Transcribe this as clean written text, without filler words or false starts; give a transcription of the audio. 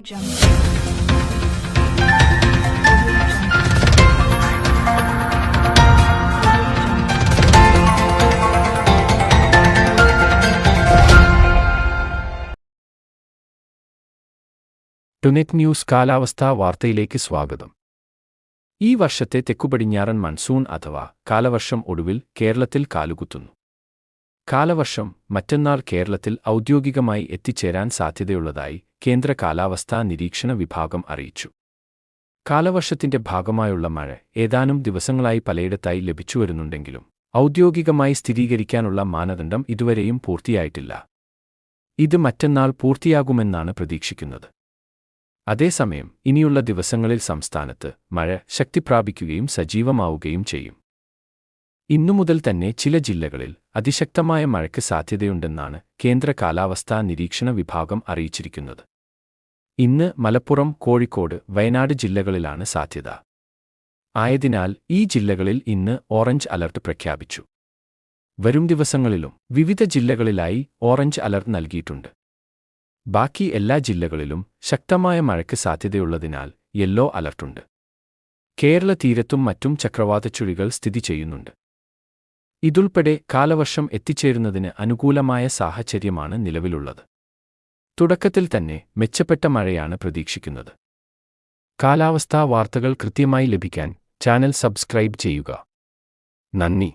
ടുനെറ്റ് news കാലാവസ്ഥാ വാർത്തയിലേക്ക് സ്വാഗതം. ഈ വർഷത്തെ തെക്കുപടിഞ്ഞാറൻ മൺസൂൺ അഥവാ കാലവർഷം ഒടുവിൽ കേരളത്തിൽ കാലുകുത്തുന്നു. കാലവർഷം മറ്റന്നാൾ കേരളത്തിൽ ഔദ്യോഗികമായി എത്തിച്ചേരാൻ സാധ്യതയുള്ളതായി കേന്ദ്ര കാലാവസ്ഥാ നിരീക്ഷണ വിഭാഗം അറിയിച്ചു. കാലവർഷത്തിന്റെ ഭാഗമായുള്ള മഴ ഏതാനും ദിവസങ്ങളായി പലയിടത്തായി ലഭിച്ചുവരുന്നുണ്ടെങ്കിലും ഔദ്യോഗികമായി സ്ഥിരീകരിക്കാനുള്ള മാനദണ്ഡം ഇതുവരെയും പൂർത്തിയായിട്ടില്ല. ഇത് മറ്റന്നാൾ പൂർത്തിയാകുമെന്നാണ് പ്രതീക്ഷിക്കുന്നത്. അതേസമയം ഇനിയുള്ള ദിവസങ്ങളിൽ സംസ്ഥാനത്ത് മഴ ശക്തിപ്രാപിക്കുകയും സജീവമാവുകയും ചെയ്യും. ഇന്നുമുതൽ തന്നെ ചില ജില്ലകളിൽ അതിശക്തമായ മഴയ്ക്ക് സാധ്യതയുണ്ടെന്നാണ് കേന്ദ്ര കാലാവസ്ഥാ നിരീക്ഷണ വിഭാഗം അറിയിച്ചിരിക്കുന്നത്. ഇന്ന് മലപ്പുറം, കോഴിക്കോട്, വയനാട് ജില്ലകളിലാണ് സാധ്യത. ആയതിനാൽ ഈ ജില്ലകളിൽ ഇന്ന് ഓറഞ്ച് അലർട്ട് പ്രഖ്യാപിച്ചു. വരും ദിവസങ്ങളിലും വിവിധ ജില്ലകളിലായി ഓറഞ്ച് അലർട്ട് നൽകിയിട്ടുണ്ട്. ബാക്കി എല്ലാ ജില്ലകളിലും ശക്തമായ മഴയ്ക്ക് സാധ്യതയുള്ളതിനാൽ യെല്ലോ അലർട്ടുണ്ട്. കേരള തീരത്തും മറ്റും ചക്രവാതച്ചുഴികൾ സ്ഥിതി ചെയ്യുന്നുണ്ട്. ഇതുൾപ്പെടെ കാലവർഷം എത്തിച്ചേരുന്നതിന് അനുകൂലമായ സാഹചര്യമാണ് നിലവിലുള്ളത്. തുടക്കത്തിൽ തന്നെ മെച്ചപ്പെട്ട മഴയാണ് പ്രതീക്ഷിക്കുന്നത്. കാലാവസ്ഥാ വാർത്തകൾ കൃത്യമായി ലഭിക്കാൻ ചാനൽ സബ്സ്ക്രൈബ് ചെയ്യുക. നന്ദി.